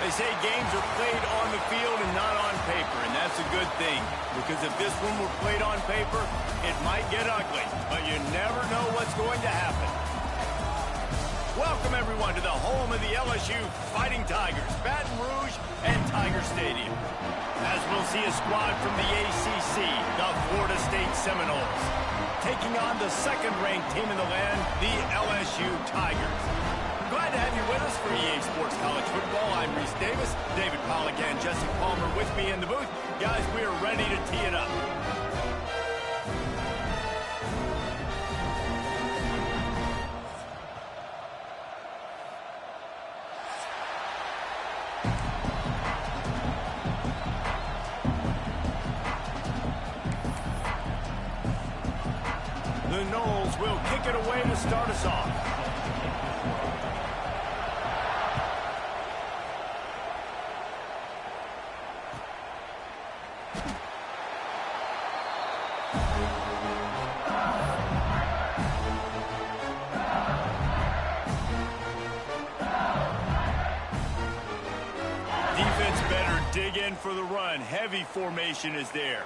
They say games are played on the field and not on paper, and that's a good thing. Because if this one were played on paper, it might get ugly, but you never know what's going to happen. Welcome, everyone, to the home of the LSU Fighting Tigers, Baton Rouge and Tiger Stadium. As we'll see a squad from the ACC, the Florida State Seminoles, taking on the second-ranked team in the land, the LSU Tigers. Glad to have you with us for EA Sports College Football. I'm Reese Davis, David Pollack, and Jesse Palmer with me in the booth. Guys, we are ready to tee it up. The Noles will kick it away to start us off. Defense better dig in for the run. Heavy formation is there.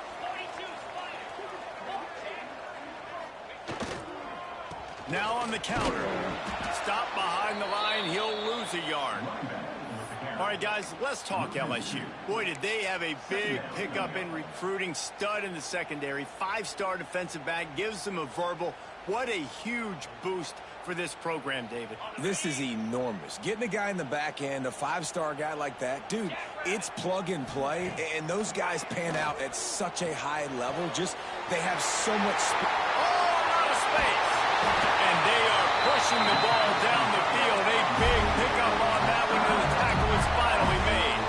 Now on the counter. Stop behind the line. He'll lose a yard. All right, guys, let's talk LSU. Boy, did they have a big pickup in recruiting. Stud in the secondary. 5-star defensive back. Gives them a verbal. What a huge boost for this program, David. This is enormous. Getting a guy in the back end, a 5-star guy like that, dude, it's plug and play, and those guys pan out at such a high level. Just, they have so much space. Oh, a lot of space. And they are pushing the ball down the field. A big pickup on that one, and the tackle is finally made.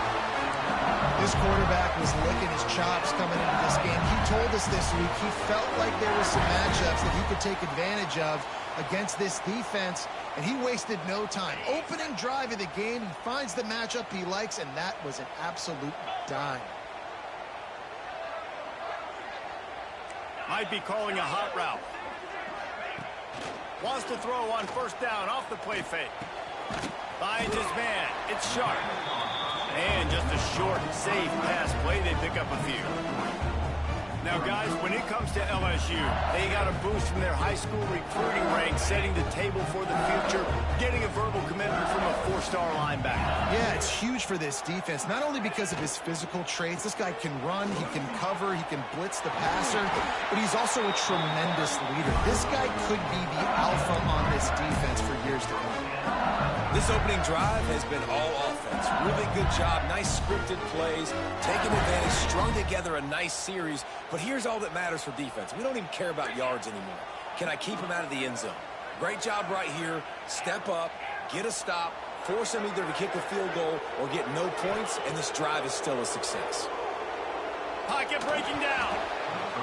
This quarterback was licking his chops coming into this game. He told us this week he felt like there were some matchups that he could take advantage of against this defense, and he wasted no time. Opening drive of the game, he finds the matchup he likes, and that was an absolute dime. Might be calling a hot route. Wants to throw on first down off the play fake. Finds his man. It's sharp. And just a short, safe pass play. They pick up a few. Now, guys, when it comes to LSU, they got a boost from their high school recruiting ranks, setting the table for the future, getting a verbal commitment from a 4-star linebacker. Yeah, it's huge for this defense, not only because of his physical traits. This guy can run, he can cover, he can blitz the passer, but he's also a tremendous leader. This guy could be the alpha on this defense for years to come. This opening drive has been all offense. Really good job, nice scripted plays, taking advantage, strung together a nice series. But here's all that matters for defense. We don't even care about yards anymore. Can I keep him out of the end zone? Great job right here. Step up, get a stop, force him either to kick a field goal or get no points, and this drive is still a success. Pocket breaking down.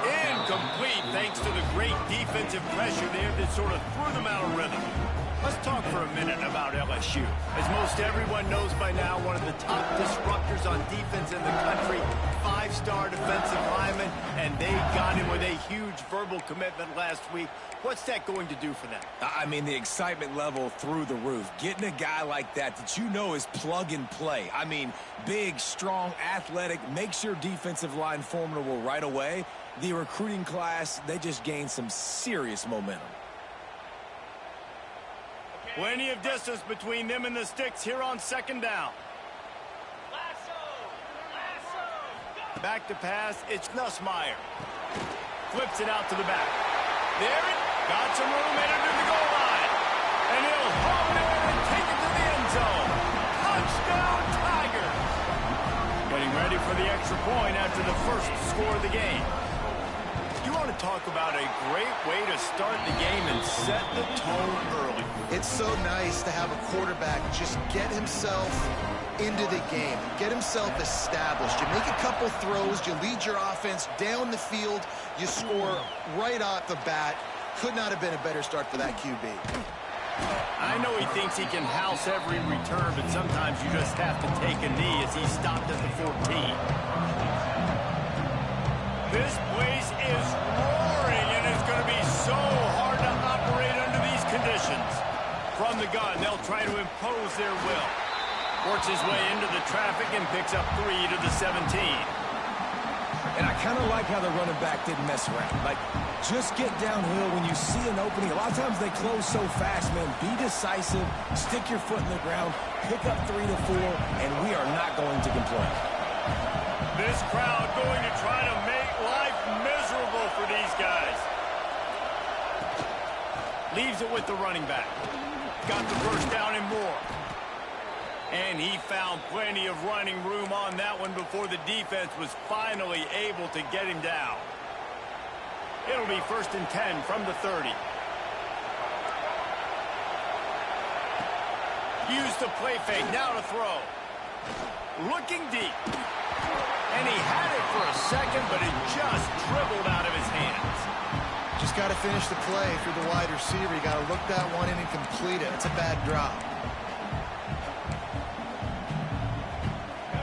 Incomplete thanks to the great defensive pressure there that sort of threw them out of rhythm. Let's talk for a minute about LSU. As most everyone knows by now, one of the top disruptors on defense in the country, 5-star defensive lineman, and they got him with a huge verbal commitment last week. What's that going to do for them? I mean, the excitement level through the roof. Getting a guy like that you know is plug and play. I mean, big, strong, athletic, makes your defensive line formidable right away. The recruiting class, they just gained some serious momentum. Plenty of distance between them and the sticks here on second down. Back to pass, it's Nussmeier. Flips it out to the back. There it got some room headed to the goal line. And he'll haul it and take it to the end zone. Touchdown, Tigers. Getting ready for the extra point after the first score of the game. You want to talk about a great way to start the game and set the tone early. It's so nice to have a quarterback just get himself into the game, get himself established. You make a couple throws, you lead your offense down the field, you score right off the bat. Could not have been a better start for that QB. I know he thinks he can house every return, but sometimes you just have to take a knee as he stopped at the 14. This place is roaring, and it's going to be so hard to operate under these conditions. From the gun, they'll try to impose their will. Works his way into the traffic and picks up 3 to the 17. And I kind of like how the running back didn't mess around. Like, just get downhill when you see an opening. A lot of times they close so fast, man. Be decisive, stick your foot in the ground, pick up 3 to 4, and we are not going to complain. This crowd going to try to make life miserable for these guys. Leaves it with the running back. Got the first down and more. And he found plenty of running room on that one before the defense was finally able to get him down. It'll be 1st and 10 from the 30. Use the play fake, now to throw. Looking deep. And he had it for a second, but it just dribbled out of his hands. Just got to finish the play if you're the wide receiver. You got to look that one in and complete it. It's a bad drop.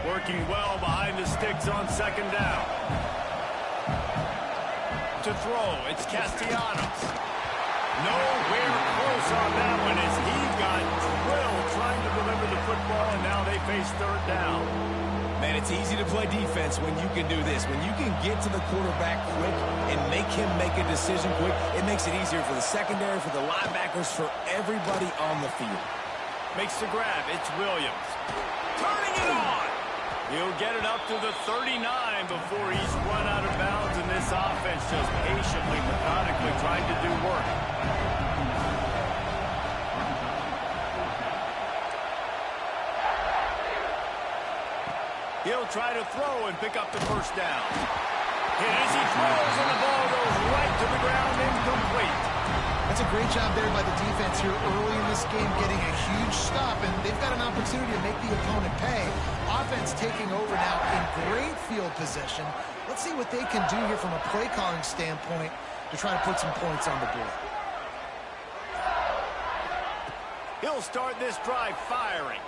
Working well behind the sticks on 2nd down. To throw, it's Castellanos. Nowhere close on that one as he got drilled trying to deliver the football, and now they face 3rd down. Man, it's easy to play defense when you can do this. When you can get to the quarterback quick and make him make a decision quick, it makes it easier for the secondary, for the linebackers, for everybody on the field. Makes the grab. It's Williams. Turning it on. He'll get it up to the 39 before he's run out of bounds, and this offense just patiently, methodically trying to do work. He'll try to throw and pick up the 1st down. Hit as he throws, and the ball goes right to the ground, incomplete. That's a great job there by the defense here early in this game, getting a huge stop, and they've got an opportunity to make the opponent pay. Offense taking over now in great field position. Let's see what they can do here from a play-calling standpoint to try to put some points on the board. He'll start this drive firing.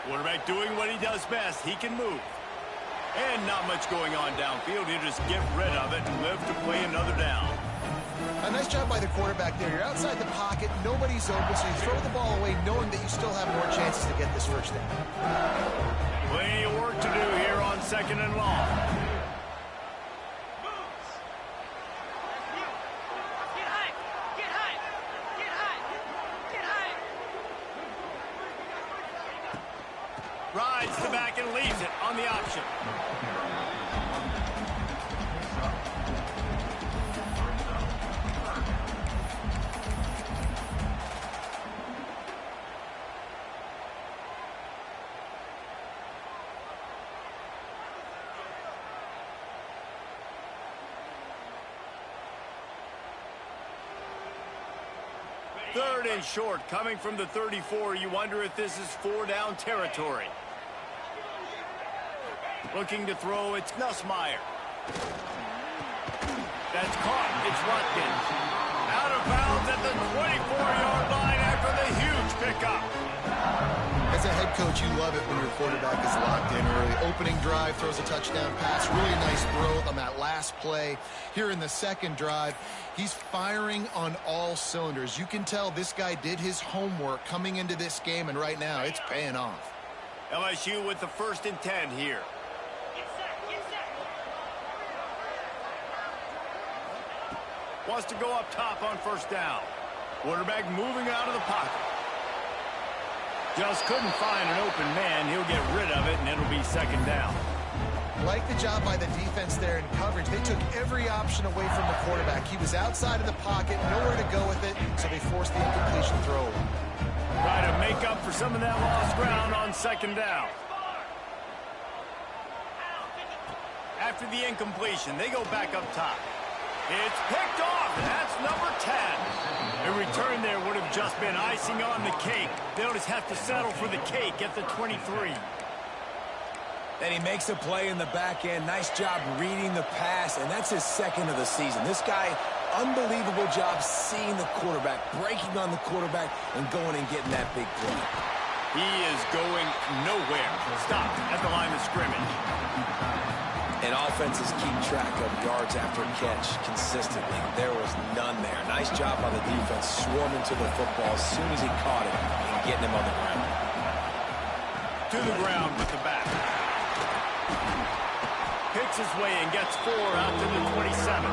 Quarterback doing what he does best. He can move. And not much going on downfield. He'll just get rid of it and live to play another down. A nice job by the quarterback there. You're outside the pocket. Nobody's open, so you throw the ball away knowing that you still have more chances to get this 1st down. Plenty of work to do here on 2nd and long. Rides the back and leaves it on the option. Third and short, coming from the 34. You wonder if this is 4-down territory. Looking to throw, it's Nussmeier. That's caught, it's Watkins. Out of bounds at the 24-yard line after the huge pickup. As a head coach, you love it when your quarterback is locked in early. Opening drive, throws a touchdown pass. Really nice throw on that last play. Here in the 2nd drive, he's firing on all cylinders. You can tell this guy did his homework coming into this game, and right now it's paying off. LSU with the 1st and 10 here. Wants to go up top on 1st down. Quarterback moving out of the pocket. Just couldn't find an open man. He'll get rid of it, and it'll be 2nd down. Like the job by the defense there in coverage. They took every option away from the quarterback. He was outside of the pocket, nowhere to go with it, so they forced the incompletion throw. Try to make up for some of that lost ground on 2nd down. After the incompletion, they go back up top. It's picked off, and that's number 10. A return there would have just been icing on the cake. They'll just have to settle for the cake at the 23. And he makes a play in the back end. Nice job reading the pass, and that's his 2nd of the season. This guy, unbelievable job seeing the quarterback, breaking on the quarterback, and going and getting that big play. He is going nowhere. Stopped at the line of scrimmage. And offenses keep track of yards after catch consistently. There was none there. Nice job on the defense, swarming to the football as soon as he caught it and getting him on the ground. to the ground with the back. Picks his way and gets 4 out to the 27.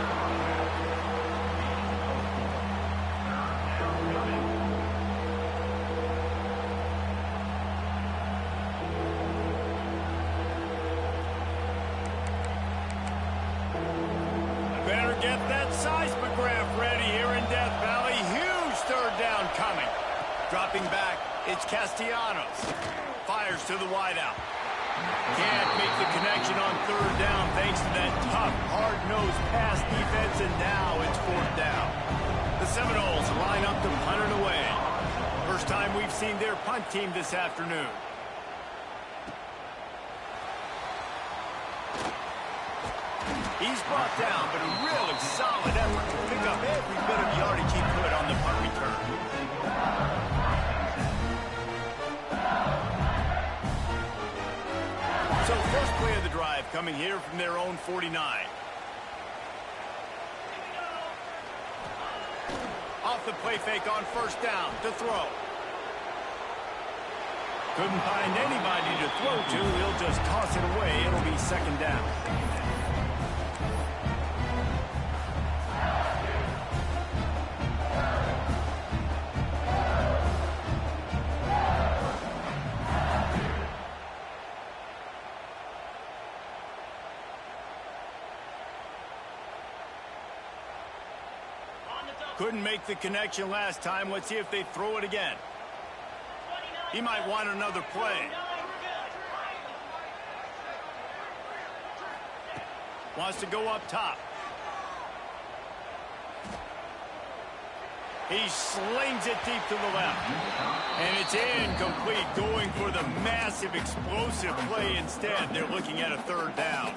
Get that seismograph ready here in Death Valley. Huge third down coming. Dropping back, it's Castellanos. Fires to the wideout. Can't make the connection on third down thanks to that tough, hard-nosed pass defense, and now it's 4th down. The Seminoles line up to punt it away. First time we've seen their punt team this afternoon. He's brought down, but a really solid effort to pick up every bit of yardage he could on the punt return. So first play of the drive coming here from their own 49. Off the play fake on first down to throw. Couldn't find anybody to throw to. He'll just toss it away. It'll be 2nd down. Couldn't make the connection last time. Let's see if they throw it again. He might want another play. Wants to go up top. He slings it deep to the left. And it's incomplete, going for the massive explosive play instead. They're looking at a 3rd down.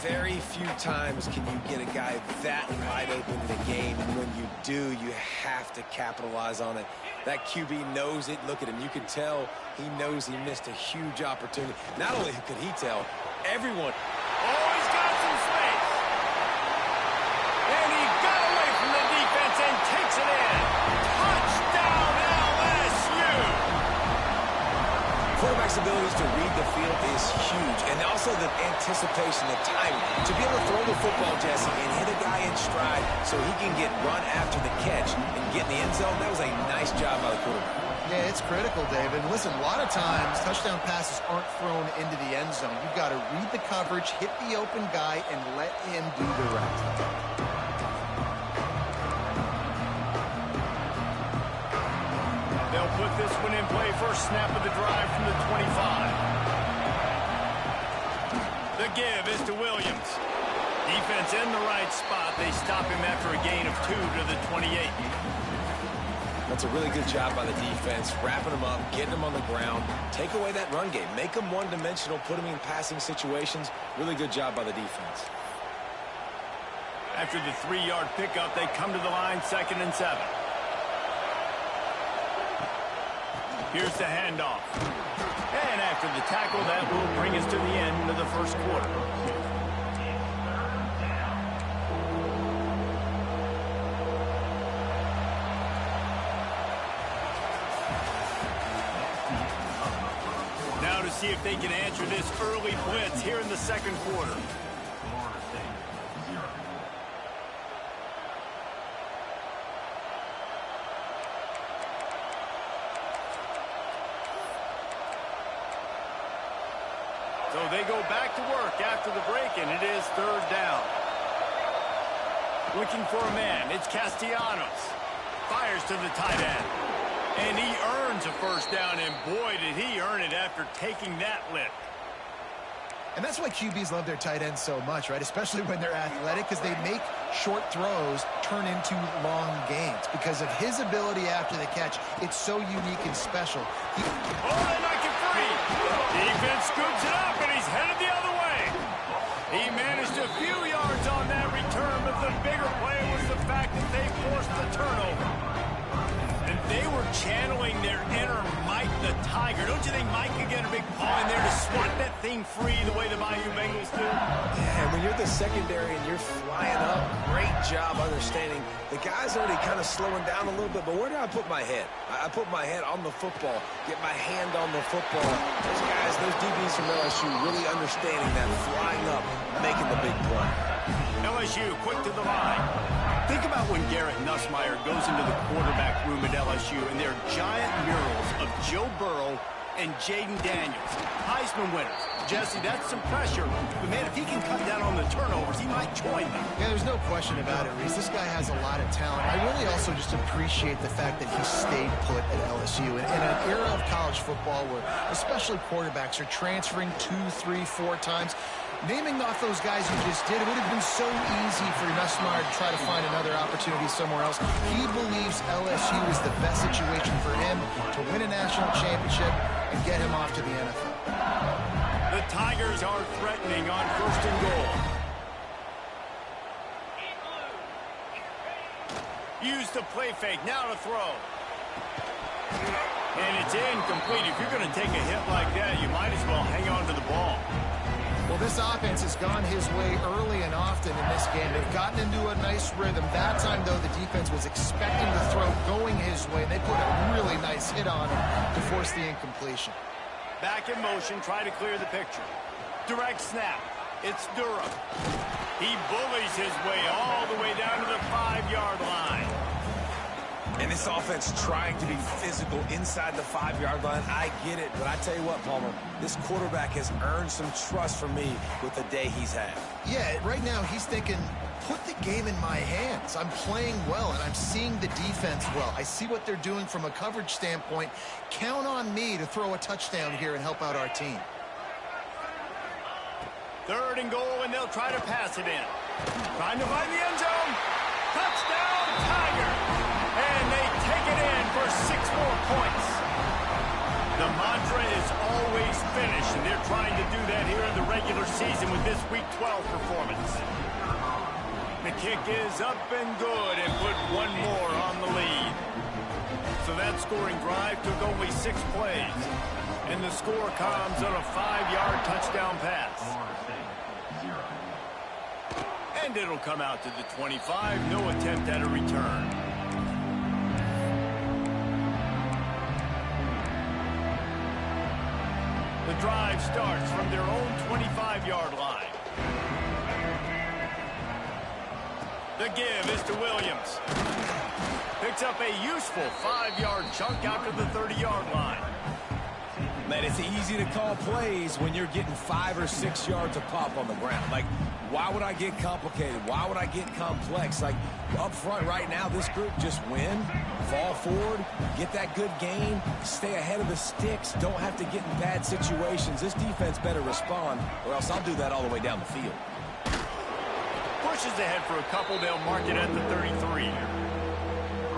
Very few times can you get a guy that wide open in the game, and when you do, you have to capitalize on it. That QB knows it. Look at him. You can tell he knows he missed a huge opportunity. Not only could he tell, everyone. Oh, he's got some space. And he got away from the defense and takes it in. Touchdown, LSU! Quarterback's abilities to read the field is huge, and also the anticipation, the timing. To be able to throw the football, Jesse, and hit a guy in stride so he can get run after the catch and get in the end zone, that was a nice job by the quarterback. Yeah, it's critical, David. Listen, a lot of times touchdown passes aren't thrown into the end zone. You've got to read the coverage, hit the open guy, and let him do the rest. They'll put this one in play. First snap of the drive from the 25. The give is to Williams. Defense in the right spot. They stop him after a gain of 2 to the 28. That's a really good job by the defense, wrapping him up, getting him on the ground, take away that run game, make him one-dimensional, put him in passing situations. Really good job by the defense. After the 3-yard pickup, they come to the line, 2nd and 7. Here's the handoff. And after the tackle, that will bring us to the end of the first quarter. Now to see if they can answer this early blitz here in the second quarter. So they go back to work after the break, and it is 3rd down. Looking for a man. It's Castellanos. Fires to the tight end. And he earns a 1st down, and boy, did he earn it after taking that lift. And that's why QBs love their tight ends so much, right? Especially when they're athletic, because they make short throws turn into long gains. Because of his ability after the catch, it's so unique and special. They make it free. Defense scoops it up, and he's headed the other way. He managed a few yards on that return, but the bigger play was the fact that they forced the turnover. And they were channeling their inner Mike the Tiger. Don't you think Mike could get a big paw in there to swat that thing free the way the Bayou Bengals do? Yeah, and when you're the secondary and you're flying up, great job understanding. The guy's already kind of slowing down a little bit, but where do I put my head? I put my head on the football, get my hand on the football. Those guys, those DBs from LSU really understanding that, flying up, making the big play. LSU quick to the line. Think about when Garrett Nussmeier goes into the quarterback room at LSU and there are giant murals of Joe Burrow and Jaden Daniels, Heisman winners. Jesse, that's some pressure. But, man, if he can cut down on the turnovers, he might join them. Yeah, there's no question about it, Reese. This guy has a lot of talent. I really also just appreciate the fact that he stayed put at LSU. In an era of college football where especially quarterbacks are transferring 2, 3, 4 times, naming off those guys you just did, it would have been so easy for Nussmeier to try to find another opportunity somewhere else. He believes LSU is the best situation for him to win a national championship and get him off to the NFL. The Tigers are threatening on 1st and goal. Use the play fake, now to throw. And it's incomplete. If you're going to take a hit like that, you might as well hang on to the ball. Well, this offense has gone his way early and often in this game. They've gotten into a nice rhythm. That time, though, the defense was expecting the throw going his way. They put a really nice hit on him to force the incompletion. Back in motion, try to clear the picture. Direct snap. It's Durham. He bullies his way all the way down to the 5-yard line. And this offense trying to be physical inside the 5-yard line. I get it, but I tell you what, Palmer, this quarterback has earned some trust from me with the day he's had. Yeah, right now he's thinking, put the game in my hands. I'm playing well, and I'm seeing the defense well. I see what they're doing from a coverage standpoint. Count on me to throw a touchdown here and help out our team. 3rd and goal, and they'll try to pass it in. Trying to find the end zone. Touchdown, Tiger! And they take it in for 6 more points. The mantra is always finish, and they're trying to do that here in the regular season with this Week 12 performance. The kick is up and good and put 1 more on the lead. So that scoring drive took only 6 plays. And the score comes on a 5-yard touchdown pass. And it'll come out to the 25. No attempt at a return. The drive starts from their own 25-yard line. The give is to Williams. Picks up a useful 5-yard chunk out to the 30-yard line. Man, it's easy to call plays when you're getting 5 or 6 yards of pop on the ground. Like, why would I get complicated? Why would I get complex? Like, up front right now, this group just win, fall forward, get that good gain, stay ahead of the sticks, don't have to get in bad situations. This defense better respond, or else I'll do that all the way down the field. Pushes ahead for a couple. They'll mark it at the 33.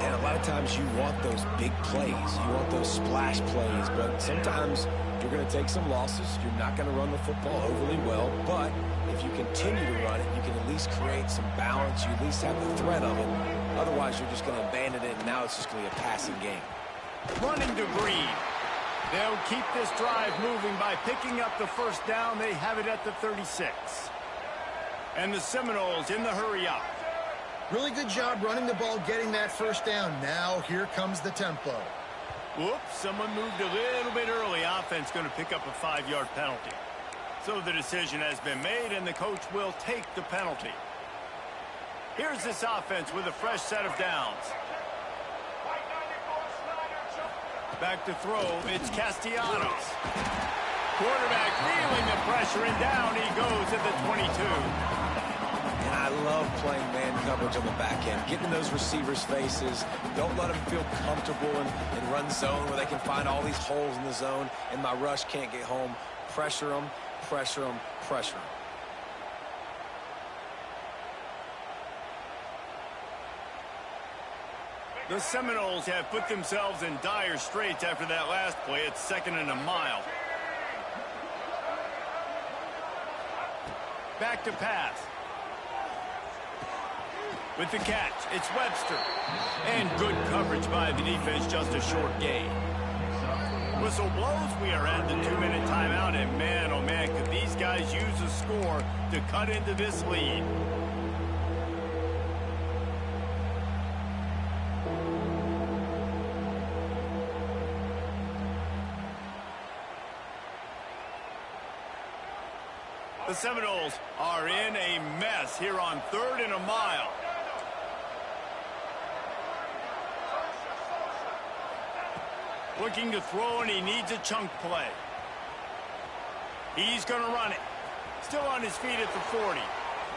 And a lot of times you want those big plays. You want those splash plays. But sometimes you're going to take some losses. You're not going to run the football overly well. But if you continue to run it, you can at least create some balance. You at least have the threat of it. Otherwise, you're just going to abandon it, and now it's just going to be a passing game. Running to Green. They'll keep this drive moving by picking up the 1st down. They have it at the 36. And the Seminoles in the hurry up. Really good job running the ball, getting that 1st down. Now here comes the tempo. Whoops, someone moved a little bit early. Offense going to pick up a 5-yard penalty. So the decision has been made, and the coach will take the penalty. Here's this offense with a fresh set of downs. Back to throw, it's Castellanos. Quarterback feeling the pressure, and down he goes at the 22. I love playing man coverage on the back end, getting in those receivers' faces. Don't let them feel comfortable in run zone where they can find all these holes in the zone and my rush can't get home. Pressure them, pressure them, pressure them. The Seminoles have put themselves in dire straits after that last play. It's 2nd and a mile. Back to pass. With the catch, it's Webster. And good coverage by the defense, just a short gain. Whistle blows, we are at the 2-minute timeout, and man, oh man, could these guys use a score to cut into this lead. The Seminoles are in a mess here on 3rd and a mile. Looking to throw, and he needs a chunk play. He's going to run it. Still on his feet at the 40.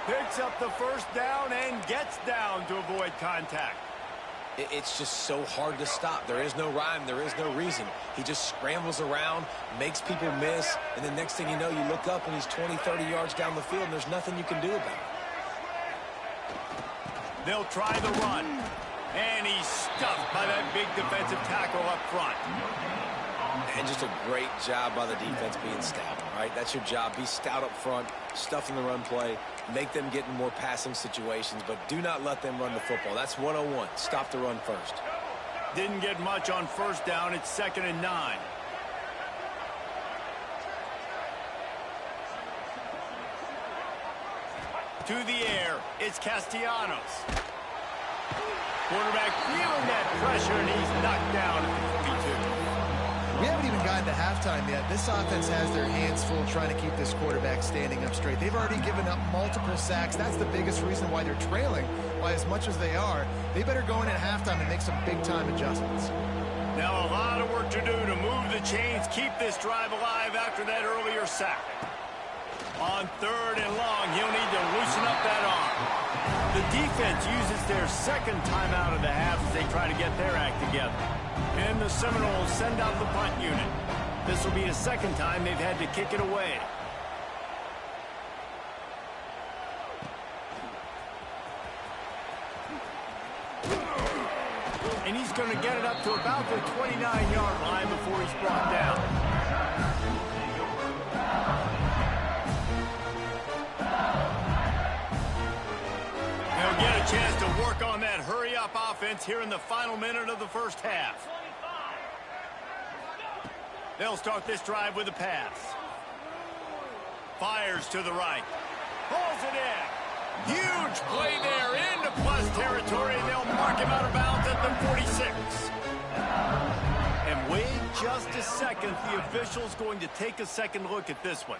Picks up the first down and gets down to avoid contact. It's just so hard to stop. There is no rhyme. There is no reason. He just scrambles around, makes people miss, and the next thing you know, you look up and he's 20, 30 yards down the field, and there's nothing you can do about it. They'll try the run. And he's stuffed by that big defensive tackle up front. And just a great job by the defense being stout, right? That's your job. Be stout up front, stuff in the run play, make them get in more passing situations, but do not let them run the football. That's 101. Stop the run first. Didn't get much on first down. It's 2nd and 9. To the air, it's Castellanos. Quarterback feeling that pressure, and he's knocked down at the 42. We haven't even gotten to halftime yet. This offense has their hands full trying to keep this quarterback standing up straight. They've already given up multiple sacks. That's the biggest reason why they're trailing by as much as they are. They better go in at halftime and make some big-time adjustments. Now a lot of work to do to move the chains, keep this drive alive after that earlier sack. On 3rd and long, he'll need to loosen up that arm. The defense uses their second timeout of the half as they try to get their act together. And the Seminoles send out the punt unit. This will be the second time they've had to kick it away. And he's going to get it up to about the 29-yard line before he's brought down. They'll get a chance to work on that hurry-up offense here in the final minute of the first half. They'll start this drive with a pass. Fires to the right. Pulls it in. Huge play there into plus territory, and they'll mark him out of bounds at the 46. And wait just a second. The official's going to take a second look at this one.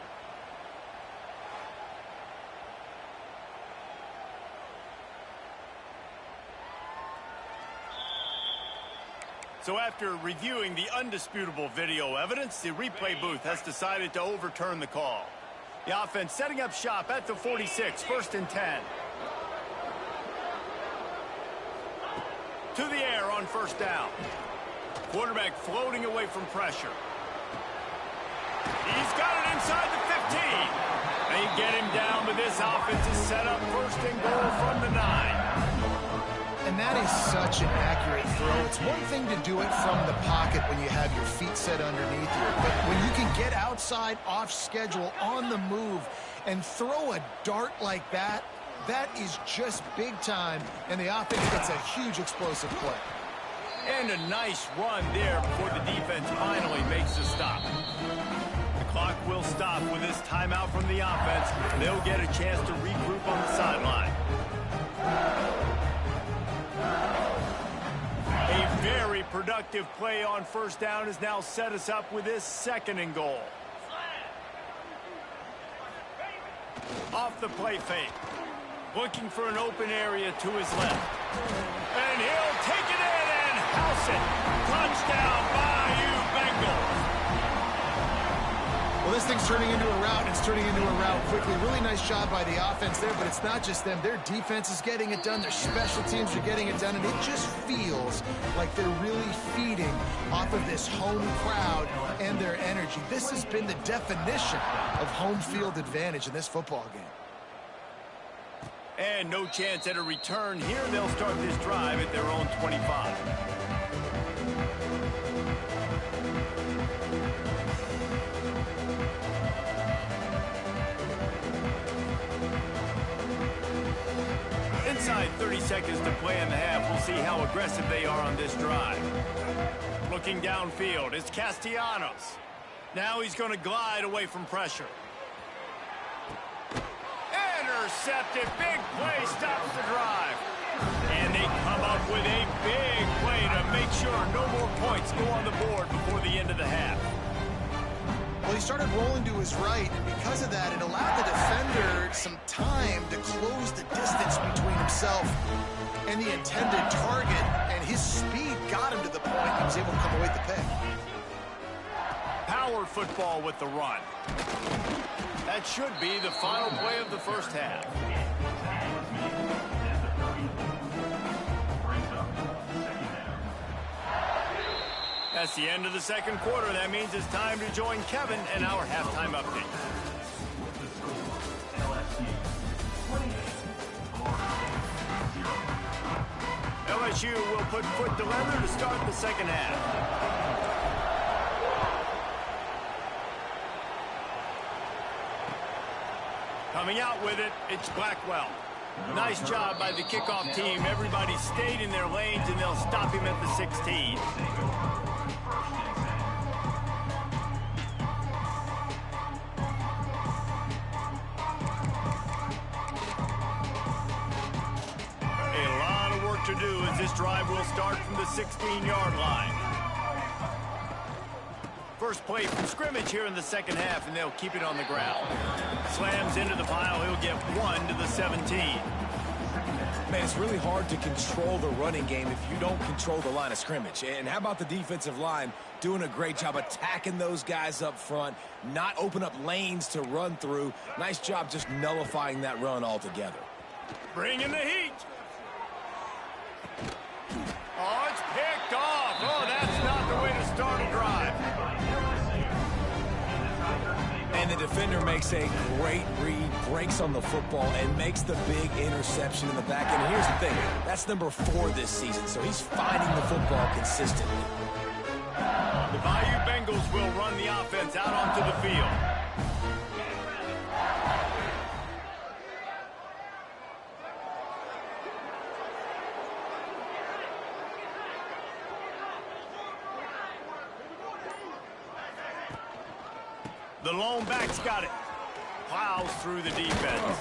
So after reviewing the undisputable video evidence, the replay booth has decided to overturn the call. The offense setting up shop at the 46, 1st and 10. To the air on first down. Quarterback floating away from pressure. He's got it inside the 15. They get him down, but this offense is set up 1st and goal from the 9. And that is such an accurate throw. It's one thing to do it from the pocket when you have your feet set underneath you, but when you can get outside, off schedule, on the move, and throw a dart like that, that is just big time, and the offense gets a huge explosive play. And a nice run there before the defense finally makes the stop. The clock will stop with this timeout from the offense. They'll get a chance to regroup on the sideline. A very productive play on first down has now set us up with this 2nd and goal. Off the play fake. Looking for an open area to his left. And he'll take it in and house it. Touchdown, Bayou Bengals. Well, this thing's turning into a rout, and it's turning into a rout quickly. Really nice job by the offense there, but it's not just them. Their defense is getting it done. Their special teams are getting it done, and it just feels like they're really feeding off of this home crowd and their energy. This has been the definition of home field advantage in this football game. And no chance at a return here. They'll start this drive at their own 25. Inside 30 seconds to play in the half. We'll see how aggressive they are on this drive. Looking downfield, it's Castellanos. Now he's going to glide away from pressure. Intercepted. Big play stops the drive. And they come up with a big play to make sure no more points go on the board before the end of the half. Well, he started rolling to his right, and because of that, it allowed the defender some time to close the distance between himself and the intended target, and his speed got him to the point he was able to come away with the pick. Power football with the run. That should be the final play of the first half. That's the end of the second quarter. That means it's time to join Kevin in our halftime update. LSU will put foot to leather to start the second half. Coming out with it, it's Blackwell. Nice job by the kickoff team. Everybody stayed in their lanes, and they'll stop him at the 16. A lot of work to do as this drive will start from the 16-yard line. First play from scrimmage here in the second half, and they'll keep it on the ground. Slams into the pile. He'll get 1 to the 17. Man, it's really hard to control the running game if you don't control the line of scrimmage. And how about the defensive line doing a great job attacking those guys up front, not open up lanes to run through. Nice job just nullifying that run altogether. Bringing the heat. Oh, it's picked off. Oh, that's not the way to start a drive. And the defender makes a great read, breaks on the football, and makes the big interception in the back end. And here's the thing, that's number 4 this season, so he's finding the football consistently. The Bayou Bengals will run the offense out onto the field. The lone back's got it. Plows through the defense.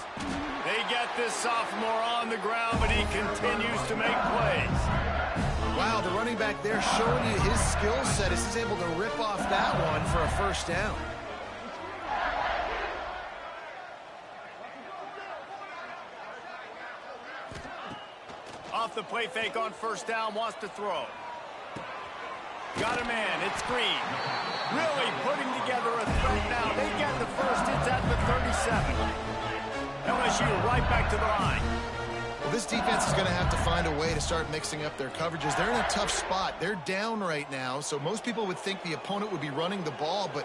They get this sophomore on the ground, but he continues to make plays. Wow, the running back there showing you his skill set as he's able to rip off that one for a first down. Off the play fake on first down, wants to throw. Got a man, it's Green. Really putting together a threat now. They get the first, it's at the 37. LSU right back to the line. Well, this defense is going to have to find a way to start mixing up their coverages. They're in a tough spot. They're down right now, so most people would think the opponent would be running the ball, but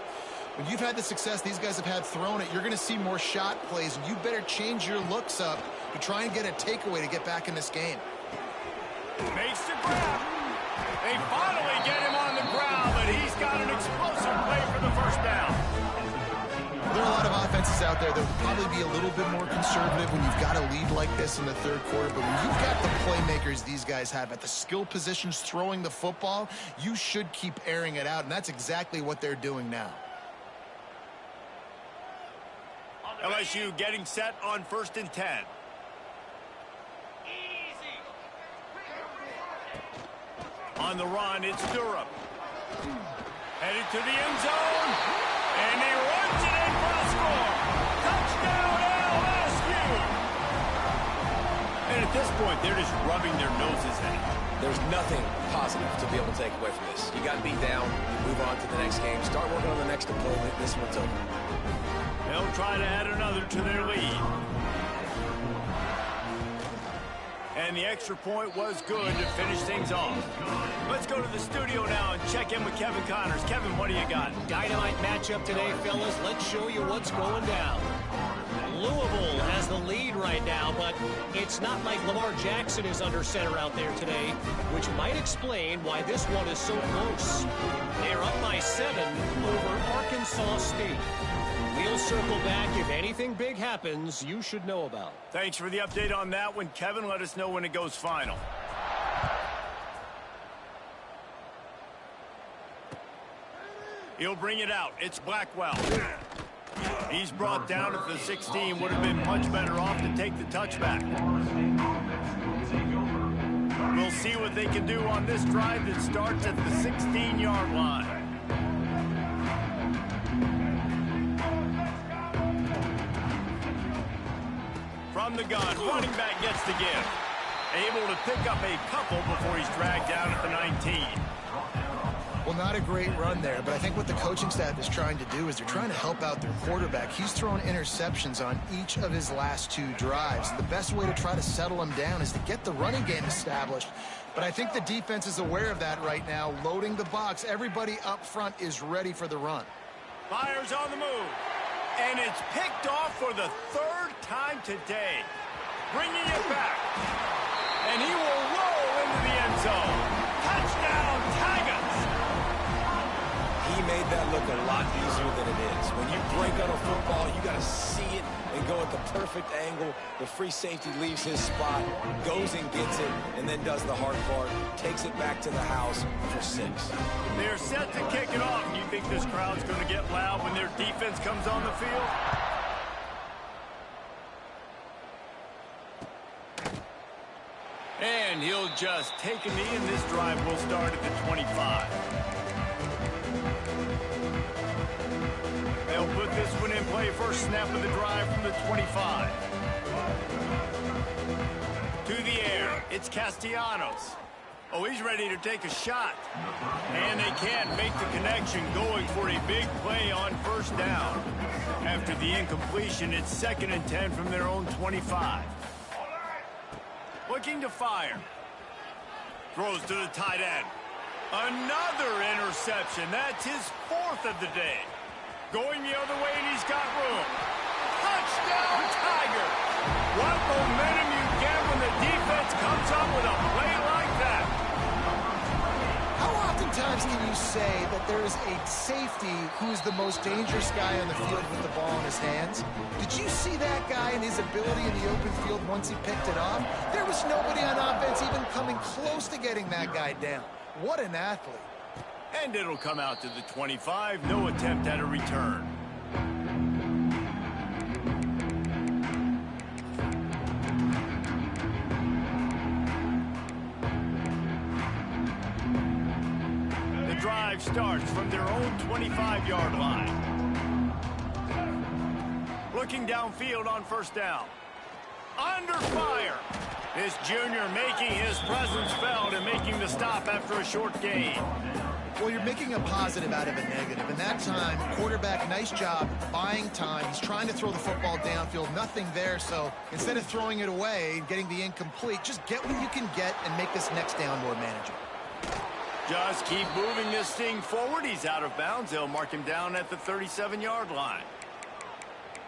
when you've had the success these guys have had throwing it, you're going to see more shot plays, and you better change your looks up to try and get a takeaway to get back in this game. Makes the grab. They finally get him on the ground, but he's got an explosive play for the first down. There are a lot of offenses out there that would probably be a little bit more conservative when you've got a lead like this in the third quarter, but when you've got the playmakers these guys have at the skill positions throwing the football, you should keep airing it out, and that's exactly what they're doing now. LSU getting set on 1st and 10. On the run, it's Durham. Headed to the end zone, and he runs it in for the score. Touchdown, LSU! And at this point, they're just rubbing their noses at it. There's nothing positive to be able to take away from this. You got beat down, move on to the next game, start working on the next opponent. This one's over. They'll try to add another to their lead. And the extra point was good to finish things off. Let's go to the studio now and check in with Kevin Connors. Kevin, what do you got? Dynamite matchup today, fellas. Let's show you what's going down. Louisville has the lead right now, but it's not like Lamar Jackson is under center out there today, which might explain why this one is so close. They're up by 7 over Arkansas State. We'll circle back if anything big happens you should know about. Thanks for the update on that one, Kevin. Let us know when it goes final. He'll bring it out. It's Blackwell. He's brought down at the 16. Would have been much better off to take the touchback. We'll see what they can do on this drive that starts at the 16-yard line. From the gun, running back gets the give. Able to pick up a couple before he's dragged down at the 19. Well, not a great run there, but I think what the coaching staff is trying to do is they're trying to help out their quarterback. He's thrown interceptions on each of his last 2 drives. The best way to try to settle him down is to get the running game established. But I think the defense is aware of that right now, loading the box. Everybody up front is ready for the run. Fires on the move. And it's picked off for the 3rd time today. Bringing it back. And he will roll into the end zone. Touchdown, Tigers! He made that look a lot easier than it is. When you break on a football, you got to see it and go at the perfect angle. The free safety leaves his spot, goes and gets it, and then does the hard part, takes it back to the house for 6. They're set to kick it off. Do you think this crowd's going to get loud when their defense comes on the field? And he'll just take a knee, and this drive will start at the 25. They'll put this one in play. First snap of the drive from the 25. To the air. It's Castellanos. Oh, he's ready to take a shot. And they can't make the connection, going for a big play on first down. After the incompletion, it's 2nd and 10 from their own 25. Looking to fire. Throws to the tight end. Another interception. That's his 4th of the day. Going the other way, and he's got room. Touchdown, Tiger! What momentum you get when the defense comes up with a play like that. How oftentimes can you say that there is a safety who is the most dangerous guy on the field with the ball in his hands? Did you see that guy and his ability in the open field once he picked it off? There was nobody on offense even coming close to getting that guy down. What an athlete. And it'll come out to the 25. No attempt at a return. The drive starts from their own 25-yard line. Looking downfield on first down. Under fire. This junior making his presence felt and making the stop after a short gain. Well, you're making a positive out of a negative. And that time, quarterback, nice job buying time. He's trying to throw the football downfield. Nothing there. So instead of throwing it away and getting the incomplete, just get what you can get and make this next down more manageable. Just keep moving this thing forward. He's out of bounds. They'll mark him down at the 37-yard line.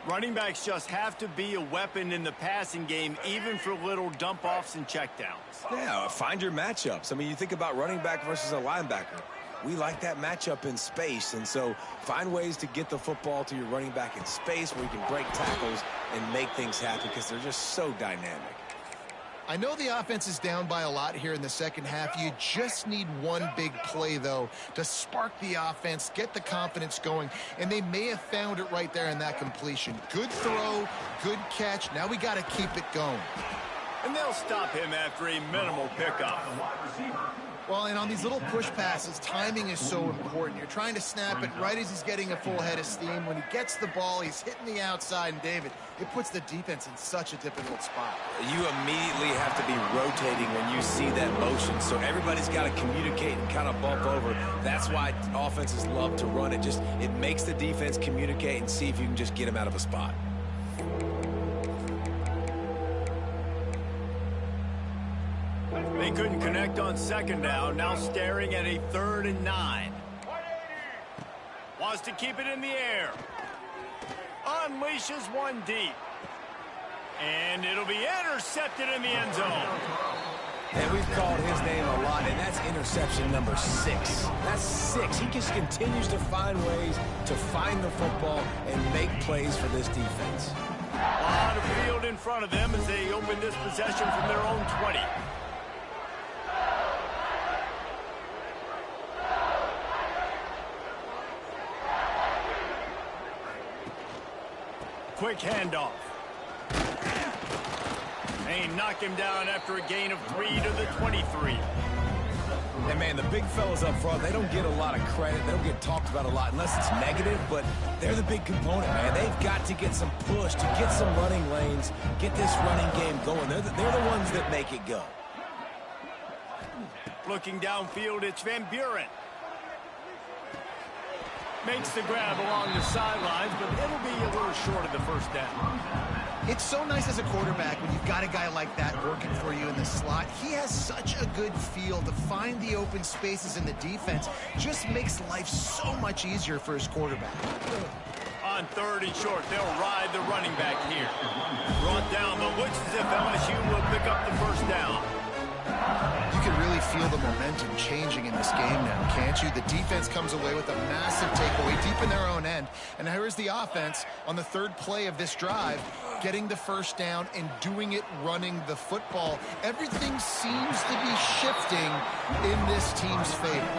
Running backs just have to be a weapon in the passing game, even for little dump-offs and checkdowns. Yeah, find your matchups. I mean, you think about running back versus a linebacker. We like that matchup in space, and so find ways to get the football to your running back in space where you can break tackles and make things happen because they're just so dynamic. I know the offense is down by a lot here in the second half. You just need one big play, though, to spark the offense, get the confidence going, and they may have found it right there in that completion. Good throw, good catch. Now we got to keep it going. And they'll stop him after a minimal pickup. Well, and on these little push passes, timing is so important. You're trying to snap it right as he's getting a full head of steam. When he gets the ball, he's hitting the outside, and David, it puts the defense in such a difficult spot. You immediately have to be rotating when you see that motion, so everybody's got to communicate and kind of bump over. That's why offenses love to run it. It makes the defense communicate and see if you can just get him out of a spot. They couldn't connect on second down. Now staring at a 3rd and 9. Wants to keep it in the air. Unleashes one deep. And it'll be intercepted in the end zone. And we've called his name a lot, and that's interception number 6. That's 6. He just continues to find ways to find the football and make plays for this defense. A lot of field in front of them as they open this possession from their own 20. Quick handoff. They knock him down after a gain of 3 to the 23. And, man, the big fellas up front, they don't get a lot of credit. They don't get talked about a lot unless it's negative, but they're the big component, man. They've got to get some push, to get some running lanes, get this running game going. They're the ones that make it go. Looking downfield, it's Van Buren. Makes the grab along the sidelines, but it'll be a little short of the first down. It's so nice as a quarterback when you've got a guy like that working for you in the slot. He has such a good feel to find the open spaces in the defense. Just makes life so much easier for his quarterback. On 3rd and short, they'll ride the running back here. Brought down, but looks as if LSU will pick up the first down. You can really feel the momentum changing in this game now, can't you? The defense comes away with a massive takeaway deep in their own end. And here is the offense on the 3rd play of this drive, getting the first down and doing it running the football. Everything seems to be shifting in this team's favor.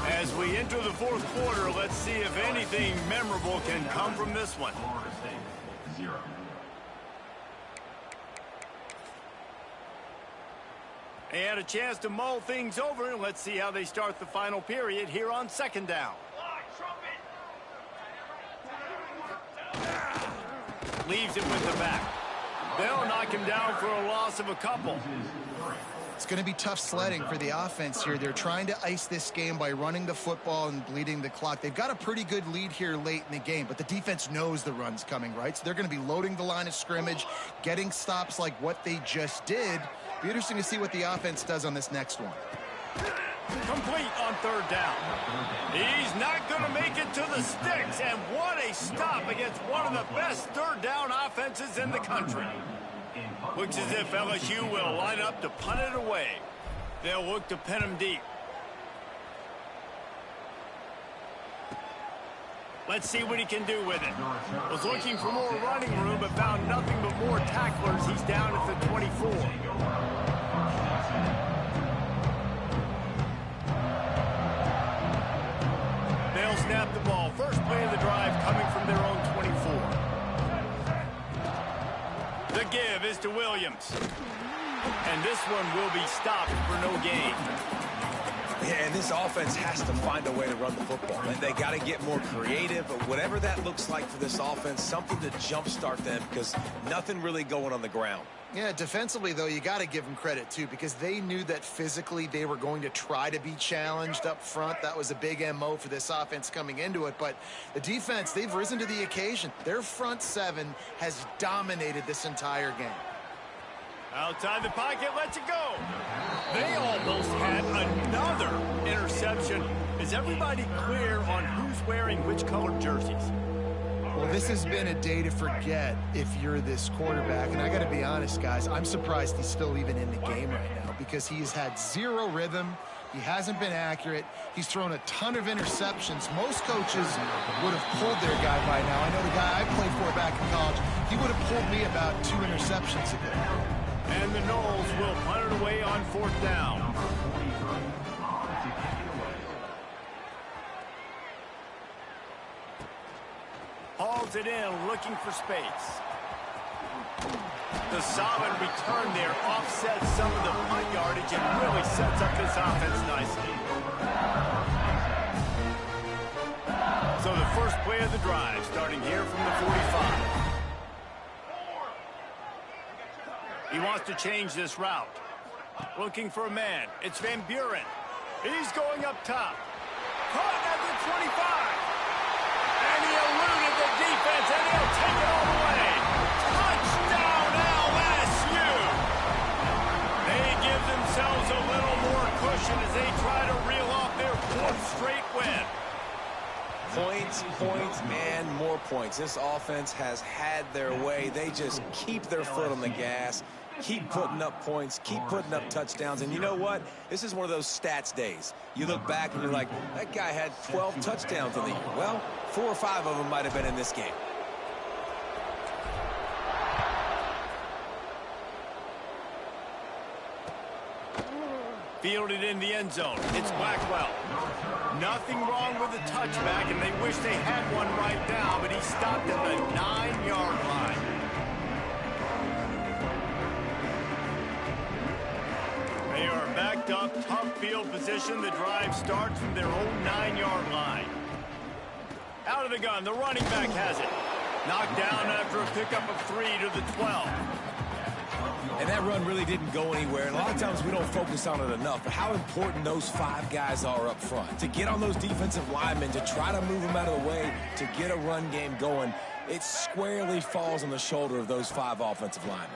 As we enter the 4th quarter, let's see if anything memorable can come from this one. They had a chance to mull things over, and let's see how they start the final period here on 2nd down. Leaves it with the back. They'll knock him down for a loss of a couple. It's going to be tough sledding for the offense here. They're trying to ice this game by running the football and bleeding the clock. They've got a pretty good lead here late in the game, but the defense knows the run's coming, right? So they're going to be loading the line of scrimmage, getting stops like what they just did. Be interesting to see what the offense does on this next one. Complete on 3rd down. He's not going to make it to the sticks, and what a stop against one of the best 3rd down offenses in the country. Looks as if LSU will line up to punt it away. They'll look to pin him deep. Let's see what he can do with it. Was looking for more running room, but found nothing but more tacklers. He's down at the 24. They'll snap the ball. First play of the drive coming from their own 24. The give is to Williams. And this one will be stopped for no gain. Yeah, and this offense has to find a way to run the football. They got to get more creative, but whatever that looks like for this offense, something to jumpstart them because nothing really going on the ground. Yeah, defensively, though, you got to give them credit, too, because they knew that physically they were going to try to be challenged up front. That was a big MO for this offense coming into it. But the defense, they've risen to the occasion. Their front 7 has dominated this entire game. Outside the pocket, lets it go. They almost had another interception. Is everybody clear on who's wearing which colored jerseys? Well, this has been a day to forget if you're this quarterback. And I got to be honest, guys, I'm surprised he's still even in the game right now because he's had 0 rhythm. He hasn't been accurate. He's thrown a ton of interceptions. Most coaches would have pulled their guy by now. I know the guy I played for back in college, he would have pulled me about 2 interceptions ago. And the Noles will punt it away on 4th down. Hauls it in, looking for space. The solid return there offsets some of the punt yardage and really sets up this offense nicely. So the first play of the drive, starting here from the 45. He wants to change this route. Looking for a man. It's Van Buren. He's going up top. Caught at the 25. And he eluded the defense, and he'll take it all the way. Touchdown, LSU! They give themselves a little more cushion as they try to reel off their 4th straight win. Points, points, and more points. This offense has had their way. They just keep their foot on the gas, keep putting up points, keep putting up touchdowns. And you know what? This is one of those stats days. You look back and you're like, that guy had 12 touchdowns in the year. Well, 4 or 5 of them might have been in this game. Fielded in the end zone. It's Blackwell. Nothing wrong with the touchback, and they wish they had one right now, but he stopped at the 9-yard line. They are backed up, tough field position. The drive starts from their own 9-yard line. Out of the gun, the running back has it. Knocked down after a pickup of 3 to the 12. And that run really didn't go anywhere. And a lot of times we don't focus on it enough. But how important those 5 guys are up front. To get on those defensive linemen, to try to move them out of the way, to get a run game going, it squarely falls on the shoulder of those 5 offensive linemen.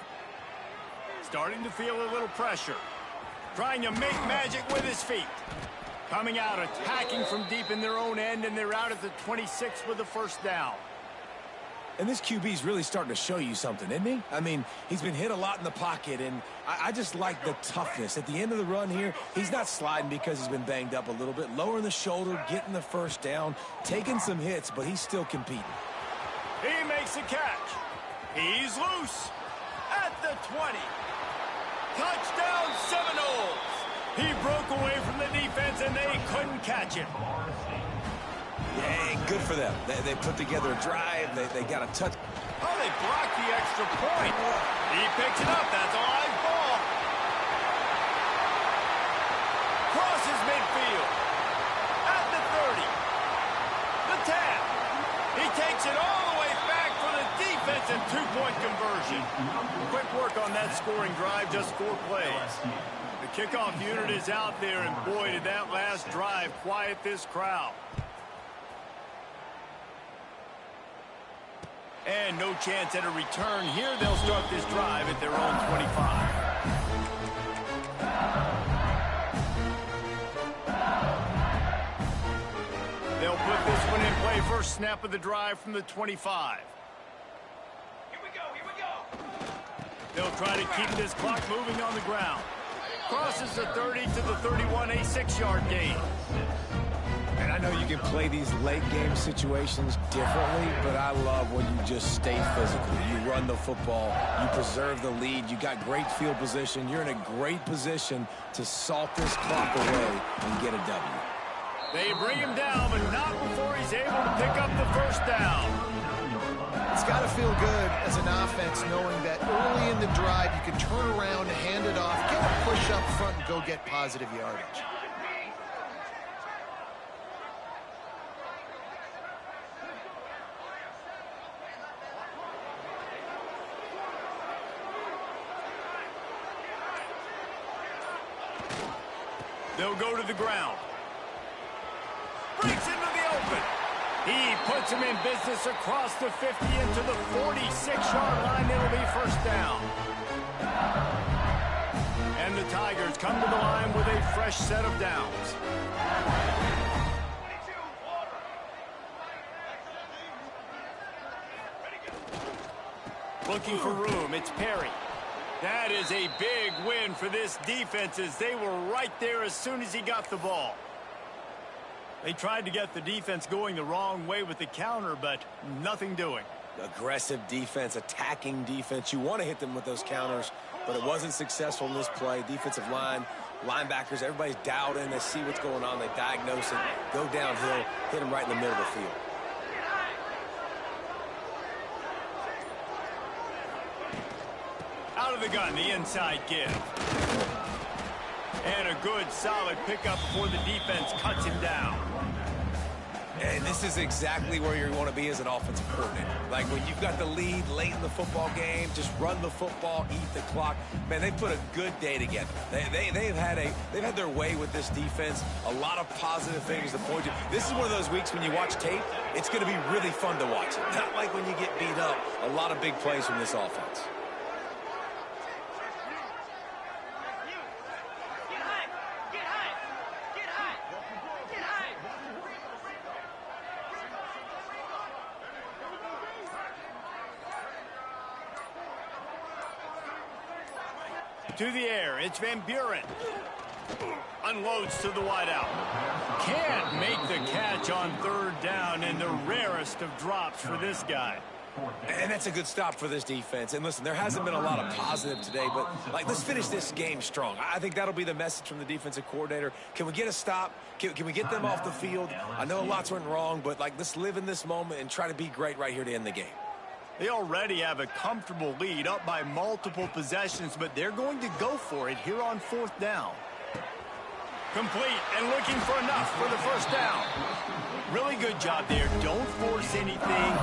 Starting to feel a little pressure. Trying to make magic with his feet. Coming out, attacking from deep in their own end, and they're out at the 26 with the first down. And this QB's really starting to show you something, isn't he? I mean, he's been hit a lot in the pocket, and I just like the toughness. At the end of the run here, he's not sliding because he's been banged up a little bit. Lowering the shoulder, getting the first down, taking some hits, but he's still competing. He makes a catch. He's loose at the 20. Touchdown Seminoles. He broke away from the defense, and they couldn't catch him. Hey, good for them. They put together a drive. They got a touch. Oh, they blocked the extra point. He picks it up. That's a live ball. Crosses midfield. At the 30. The tap. He takes it all the way back for the defense and 2-point conversion. Quick work on that scoring drive, just 4 plays. The kickoff unit is out there, and boy, did that last drive quiet this crowd. And no chance at a return here. They'll start this drive at their own 25. They'll put this one in play. First snap of the drive from the 25. Here we go. They'll try to keep this clock moving on the ground. Crosses the 30 to the 31, a 6-yard gain. And I know you can play these late game situations differently, but I love when you just stay physical. You run the football, you preserve the lead, you got great field position, you're in a great position to salt this clock away and get a W. They bring him down, but not before he's able to pick up the first down. It's got to feel good as an offense knowing that early in the drive you can turn around, hand it off, get a push up front, and go get positive yardage. They'll go to the ground. Breaks into the open. He puts him in business across the 50 into the 46-yard line. It'll be first down. And the Tigers come to the line with a fresh set of downs. Looking for room. It's Perry. That is a big win for this defense as they were right there as soon as he got the ball. They tried to get the defense going the wrong way with the counter, but nothing doing. Aggressive defense, attacking defense. You want to hit them with those counters, but it wasn't successful in this play. Defensive line, linebackers, everybody's dialed in. They see what's going on. They diagnose it, go downhill, hit them right in the middle of the field. Out of the gun, the inside give. And a good, solid pickup before the defense cuts him down. And this is exactly where you want to be as an offensive coordinator. Like when you've got the lead late in the football game, just run the football, eat the clock. Man, they put a good day together. They've had their way with this defense. A lot of positive things to point to. This is one of those weeks when you watch tape, it's going to be really fun to watch it. Not like when you get beat up. A lot of big plays from this offense. To the air, it's Van Buren. Unloads to the wideout. Can't make the catch on third down, and the rarest of drops for this guy. And that's a good stop for this defense. And listen, there hasn't been a lot of positive today, but let's finish this game strong. I think that'll be the message from the defensive coordinator. Can we get a stop? Can we get them off the field? I know lots went wrong, but let's live in this moment and try to be great right here to end the game. They already have a comfortable lead, up by multiple possessions, but they're going to go for it here on fourth down. Complete and looking for enough for the first down. Really good job there. Don't force anything.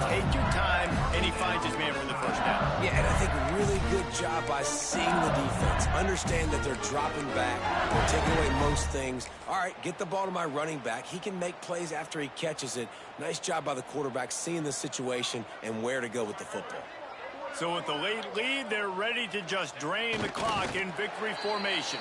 Take your time, and he finds his man for the first down. Yeah, and I think really good job by seeing the defense. Understand that they're dropping back. They're taking away most things. All right, get the ball to my running back. He can make plays after he catches it. Nice job by the quarterback seeing the situation and where to go with the football. So with the late lead, they're ready to just drain the clock in victory formation.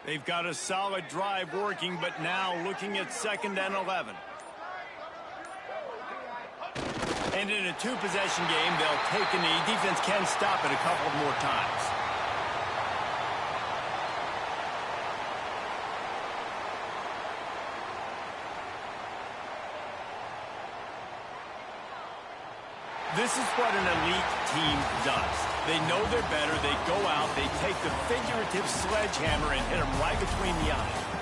They've got a solid drive working, but now looking at 2nd and 11. And in a two-possession game, they'll take a knee. Defense can stop it a couple more times. This is what an elite team does. They know they're better. They go out. They take the figurative sledgehammer and hit them right between the eyes.